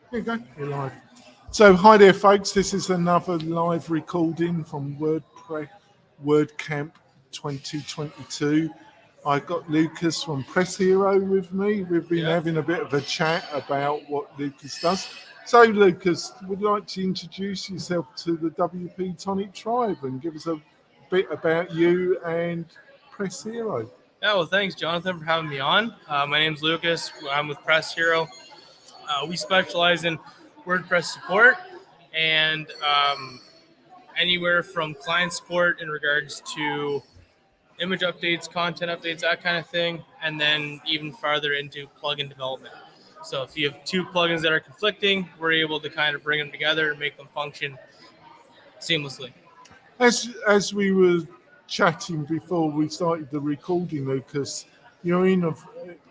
There you go. You're live. So, hi there, folks. This is another live recording from WordCamp 2022. I've got Lucas from Press Hero with me. We've been having a bit of a chat about what Lucas does. So, Lucas, would you like to introduce yourself to the WP-Tonic tribe and give us a bit about you and Press Hero? Yeah, well, thanks, Jonathan, for having me on. My name's Lucas. I'm with Press Hero. We specialize in WordPress support and anywhere from client support in regards to image updates, content updates, that kind of thing, and then even farther into plugin development. So if you have two plugins that are conflicting, we're able to kind of bring them together and make them function seamlessly. As we were chatting before we started the recording, Lucas, you're in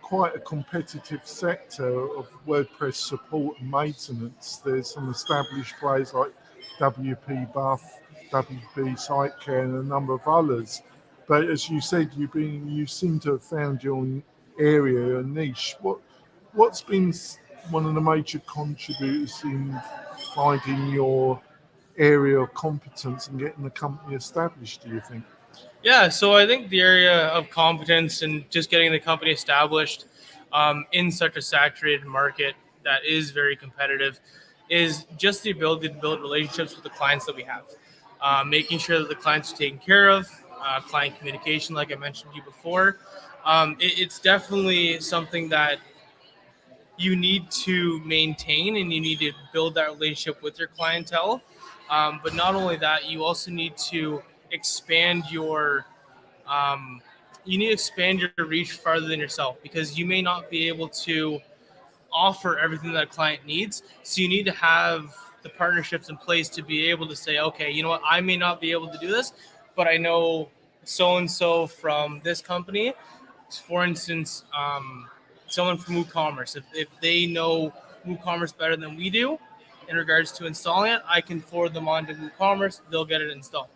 quite a competitive sector of WordPress support and maintenance. There's some established players like WP Buff, WP Sitecare, and a number of others. But as you said, you seem to have found your own area, a niche. What's been one of the major contributors in finding your area of competence and getting the company established, do you think? Yeah, so I think the area of competence and just getting the company established in such a saturated market that is very competitive is just the ability to build relationships with the clients that we have. Making sure that the clients are taken care of, client communication, like I mentioned to you before. It's definitely something that you need to maintain and you need to build that relationship with your clientele. But not only that, you also need to expand your reach farther than yourself, because you may not be able to offer everything that a client needs. So you need to have the partnerships in place to be able to say, okay, you know what, I may not be able to do this, but I know so and so from this company. For instance, someone from WooCommerce, if they know WooCommerce better than we do in regards to installing it, I can forward them on to WooCommerce. They'll get it installed.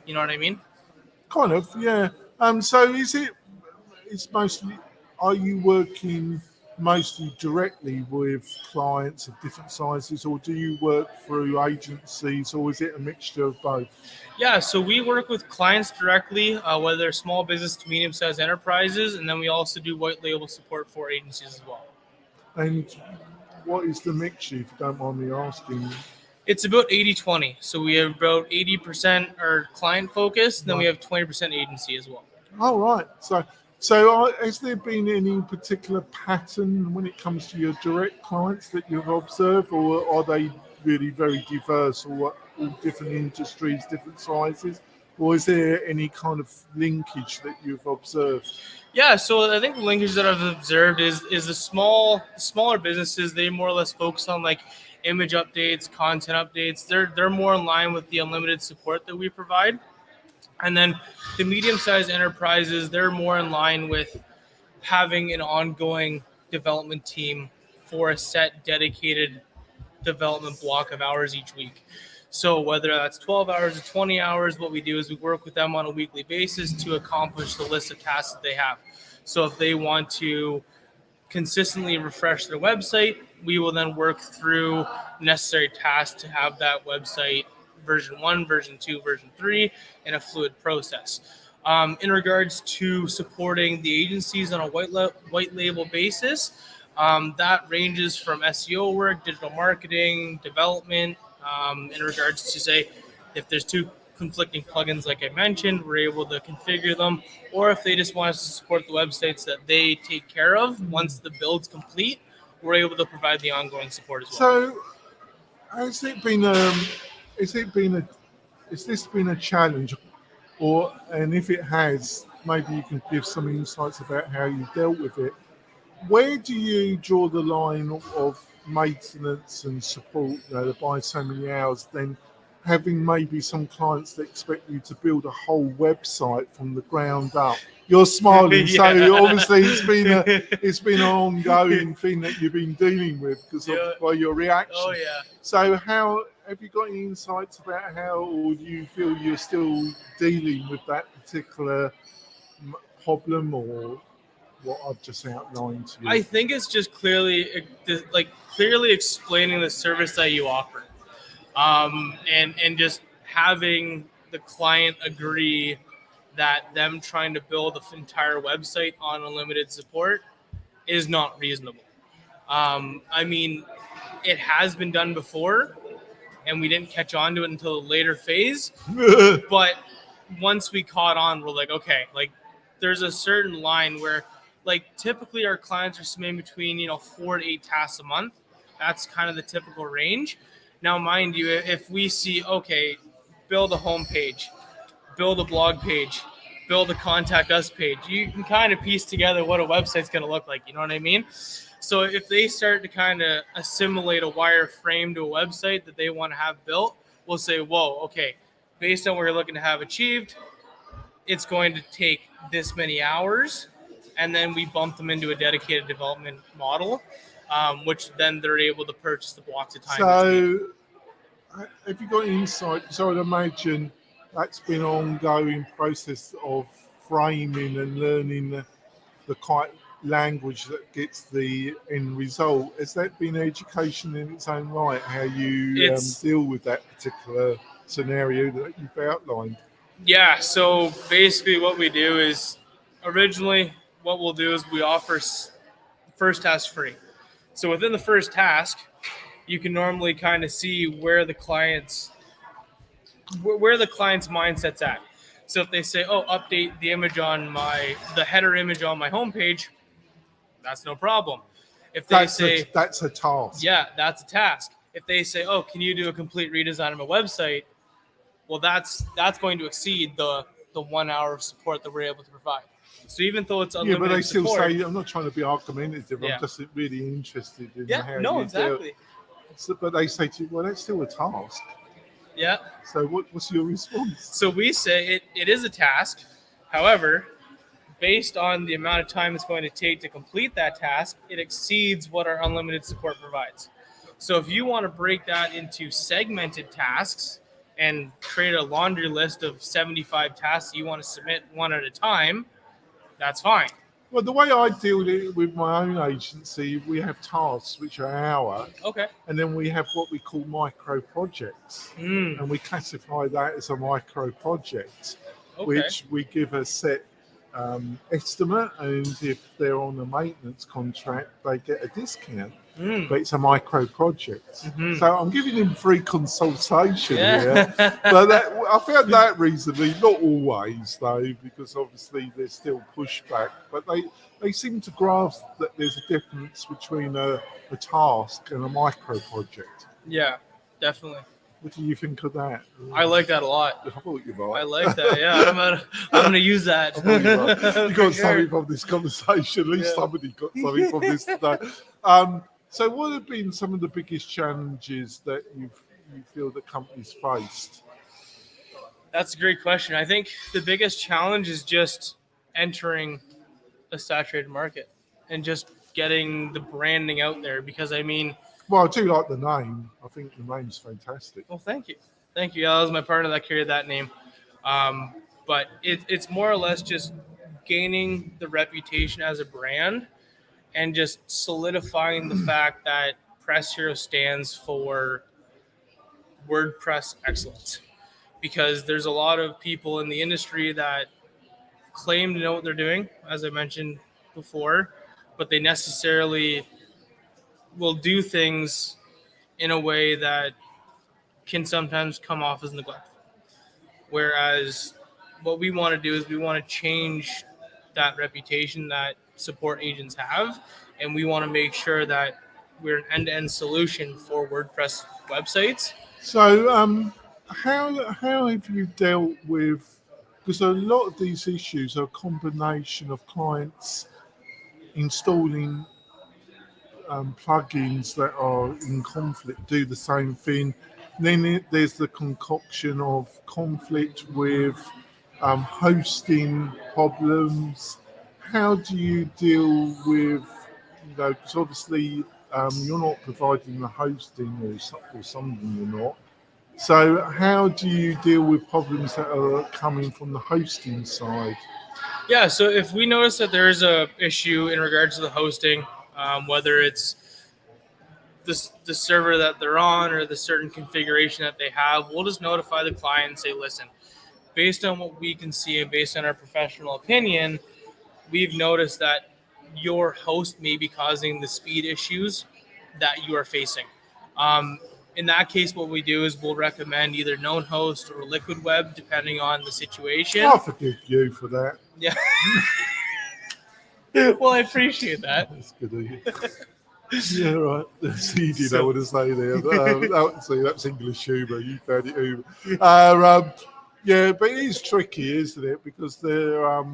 You know what I mean? Kind of, yeah. So it's mostly, are you working mostly directly with clients of different sizes, or do you work through agencies, or is it a mixture of both? Yeah, so we work with clients directly, whether they're small business to medium-sized enterprises, and then we also do white label support for agencies as well. And what is the mixture, if you don't mind me asking? It's about 80-20. So we have about 80% are client focused, then we have 20% agency as well. Oh, right. So has there been any particular pattern when it comes to your direct clients that you've observed, or are they really very diverse, or all different industries, different sizes? Or is there any kind of linkage that you've observed? Yeah, so I think the linkage that I've observed is the smaller businesses. They more or less focus on like image updates, content updates. They're more in line with the unlimited support that we provide. And then the medium-sized enterprises, they're more in line with having an ongoing development team for a set dedicated development block of hours each week. So whether that's 12 hours or 20 hours, what we do is we work with them on a weekly basis to accomplish the list of tasks that they have. So if they want to consistently refresh their website, we will then work through necessary tasks to have that website version 1, version 2, version 3 in a fluid process. In regards to supporting the agencies on a white label basis, that ranges from SEO work, digital marketing, development, in regards to, say, if there's two conflicting plugins like I mentioned, we're able to configure them, or if they just want us to support the websites that they take care of once the build's complete, we're able to provide the ongoing support as well. So has it been has it been a has this been a challenge, or and if it has, maybe you can give some insights about how you dealt with it. Where do you draw the line of maintenance and support, to buy so many hours, then having maybe some clients that expect you to build a whole website from the ground up? You're smiling, so obviously it's been an ongoing thing that you've been dealing with because by your reaction. Oh yeah. So how have you got any insights about how, or do you feel you're still dealing with that particular problem, or what I've just outlined to you? I think it's just clearly explaining the service that you offer, and just having the client agree that them trying to build an entire website on unlimited support is not reasonable. I mean, it has been done before, and we didn't catch on to it until a later phase. But once we caught on, we're like, okay, like there's a certain line where, like, typically our clients are submitting between 4 to 8 tasks a month. That's kind of the typical range. Now, mind you, if we see, okay, build a homepage, build a blog page, build a contact us page, you can kind of piece together what a website's going to look like. You know what I mean? So if they start to kind of assimilate a wireframe to a website that they want to have built, we'll say, whoa, okay, based on what you're looking to have achieved, it's going to take this many hours. And then we bump them into a dedicated development model, which then they're able to purchase the blocks of time. So have you got insight? So I'd imagine that's been an ongoing process of framing and learning the quite language that gets the end result. Has that been education in its own right, how you deal with that particular scenario that you've outlined? Yeah, so basically what we do is, originally what we'll do is we offer first task free. So within the first task, you can normally kind of see where the client's mindset's at. So if they say, oh, update the image on the header image on my homepage, that's no problem. If they say that's a task. Yeah, that's a task. If they say, oh, can you do a complete redesign of my website? Well, that's going to exceed the 1 hour of support that we're able to provide. So even though it's unlimited but they still support, say, I'm not trying to be argumentative, Yeah. I'm just really interested in how no, you exactly. do it. But they say to you, well, that's still a task. Yeah. So what's your response? So we say it is a task. However, based on the amount of time it's going to take to complete that task, it exceeds what our unlimited support provides. So if you want to break that into segmented tasks and create a laundry list of 75 tasks you want to submit one at a time, that's fine. Well, the way I deal with my own agency, we have tasks which are our, Okay. and then we have what we call micro projects, and we classify that as a micro project, which we give a set estimate, and if they're on a maintenance contract, they get a discount. But it's a micro project. So I'm giving him free consultation here. But I found that reasonably, not always though, because obviously there's still pushback. But they seem to grasp that there's a difference between a task and a micro project. Yeah, definitely. What do you think of that? I like that a lot. I thought you might. I like that. Yeah, I'm gonna use that. You got something from this conversation. At least somebody got something from this today. So what have been some of the biggest challenges that you feel the company's faced? That's a great question. I think the biggest challenge is just entering a saturated market and just getting the branding out there, because I mean, well, I do like the name. I think the name's fantastic. Well, thank you. Yeah, that was my partner that carried that name. But it's more or less just gaining the reputation as a brand and just solidifying the fact that Press Hero stands for WordPress excellence. Because there's a lot of people in the industry that claim to know what they're doing, as I mentioned before, but they necessarily will do things in a way that can sometimes come off as neglect. Whereas what we want to do is we want to change that reputation that support agents have, and we want to make sure that we're an end-to-end solution for WordPress websites. So how have you dealt with, because a lot of these issues are a combination of clients installing plugins that are in conflict, do the same thing. Then there's the concoction of conflict with hosting problems. How do you deal with, because obviously you're not providing the hosting or something you're not. So how do you deal with problems that are coming from the hosting side? Yeah, so if we notice that there is a issue in regards to the hosting, whether it's the server that they're on or the certain configuration that they have, we'll just notify the client and say, listen, based on what we can see and based on our professional opinion, we've noticed that your host may be causing the speed issues that you are facing. Um, in that case, what we do is we'll recommend either known host or liquid web, depending on the situation. I forgive you for that. Yeah. Well, I appreciate that. That's good of you. Yeah, right. That's easy, though, what to say there. See, that's English humour. You found it humour. Yeah, but it is tricky, isn't it? Because they're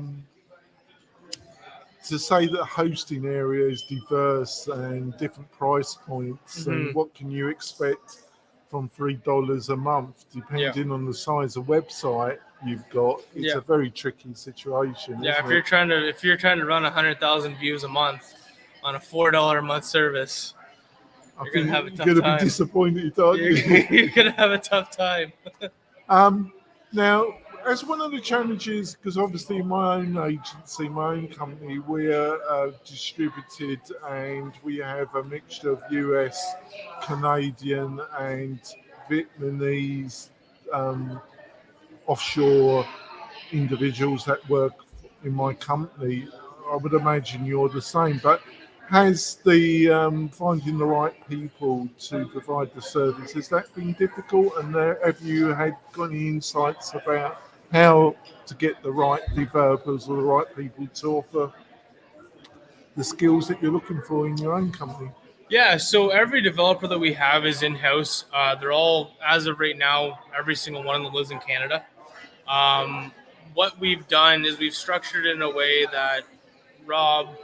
to say that hosting area is diverse and different price points, and what can you expect from $3 a month, depending on the size of website you've got? It's a very tricky situation. Yeah, isn't if you're trying to run 100,000 views a month on a $4 a month service, you're gonna have a tough time. You're gonna be disappointed, aren't you? You're gonna have a tough time. Now, as one of the challenges, because obviously my own agency, my own company, we are distributed and we have a mixture of US, Canadian and Vietnamese offshore individuals that work in my company. I would imagine you're the same, but has the finding the right people to provide the service, has that been difficult? And have you got any insights about how to get the right developers or the right people to offer the skills that you're looking for in your own company? Yeah, so every developer that we have is in-house. They're all, as of right now, every single one of them lives in Canada. What we've done is we've structured it in a way that Rob,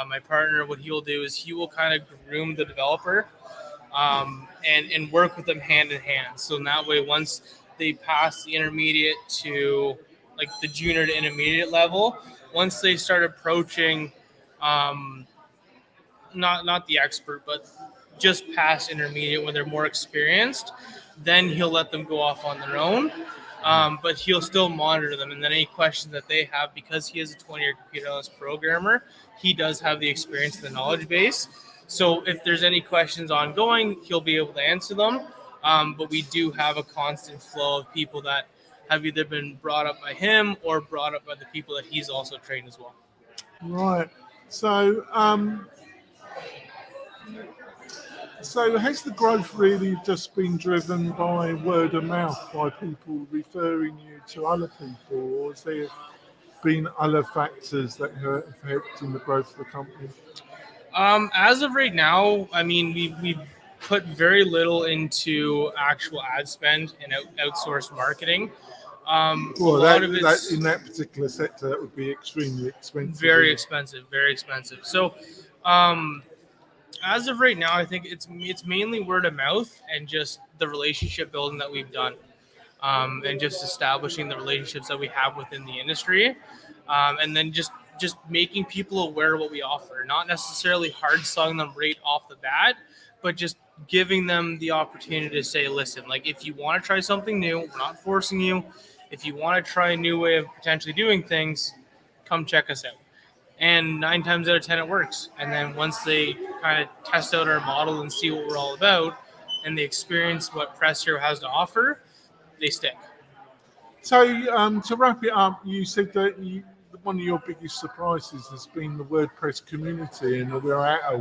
my partner, what he'll do is he will kind of groom the developer and work with them hand in hand. So in that way, once they pass the intermediate to like the junior to intermediate level, once they start approaching not the expert, but just past intermediate when they're more experienced, then he'll let them go off on their own. But he'll still monitor them, and then any questions that they have, because he is a 20-year computer analyst programmer, he does have the experience and the knowledge base. So if there's any questions ongoing, he'll be able to answer them. But we do have a constant flow of people that have either been brought up by him or brought up by the people that he's also trained as well. Right. So has the growth really just been driven by word of mouth, by people referring you to other people, or has there been other factors that have helped in the growth of the company? As of right now, I mean, we put very little into actual ad spend and outsourced marketing. Well, in that particular sector, that would be extremely expensive. Very expensive. So, as of right now, I think it's mainly word of mouth and just the relationship building that we've done, and just establishing the relationships that we have within the industry, and then just making people aware of what we offer. Not necessarily hard selling them right off the bat, but just giving them the opportunity to say, listen, like if you want to try something new, we're not forcing you. If you want to try a new way of potentially doing things, come check us out. And 9 times out of 10, it works. And then once they kind of test out our model and see what we're all about, and they experience what Press Hero has to offer, they stick. So to wrap it up, you said that one of your biggest surprises has been the WordPress community, and we're at a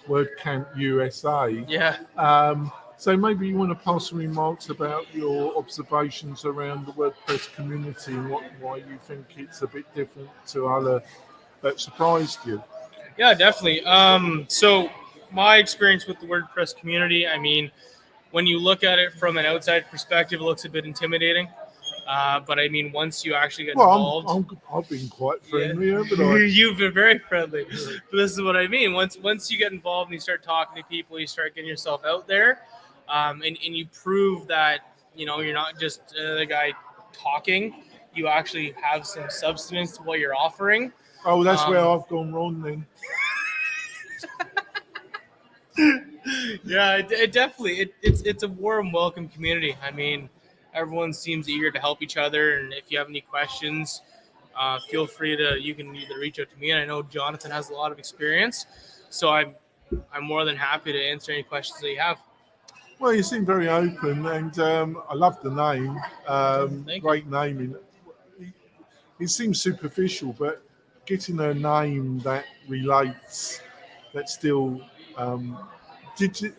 WordCampUSA. Yeah. So maybe you want to pass some remarks about your observations around the WordPress community and why you think it's a bit different to other that surprised you. Yeah, definitely. So my experience with the WordPress community, I mean, when you look at it from an outside perspective, it looks a bit intimidating. But I mean, once you actually get involved, I've been quite friendly, haven't I? You've been very friendly. But this is what I mean. Once you get involved and you start talking to people, you start getting yourself out there, and you prove that you're not just the guy talking. You actually have some substance to what you're offering. Oh, that's where I've gone wrong then. Yeah, it definitely it's a warm welcome community. I mean, everyone seems eager to help each other, and if you have any questions, feel free to you can either reach out to me, and I know Jonathan has a lot of experience, so I'm more than happy to answer any questions that you have. Well, you seem very open, and I love the name. Thank you. Great naming. It seems superficial, but getting a name that relates, that still. Um,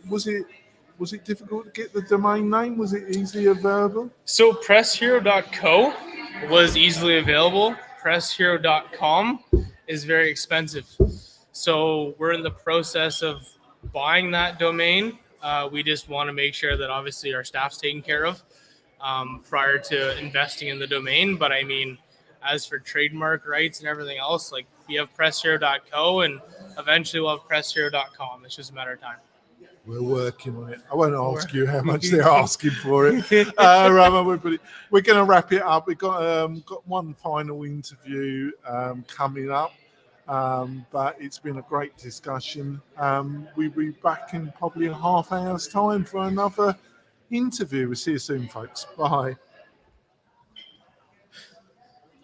was it difficult to get the domain name? Was it easily available? So presshero.co was easily available. Presshero.com is very expensive. So we're in the process of buying that domain. We just want to make sure that obviously our staff's taken care of prior to investing in the domain. But I mean, as for trademark rights and everything else, like we have presshero.co and eventually we'll have presshero.com. It's just a matter of time. We're working on it. I won't ask We're- you how much they're asking for it. We're going to wrap it up. We've got one final interview coming up, but it's been a great discussion. We'll be back in probably a half hour's time for another interview. We'll see you soon, folks. Bye.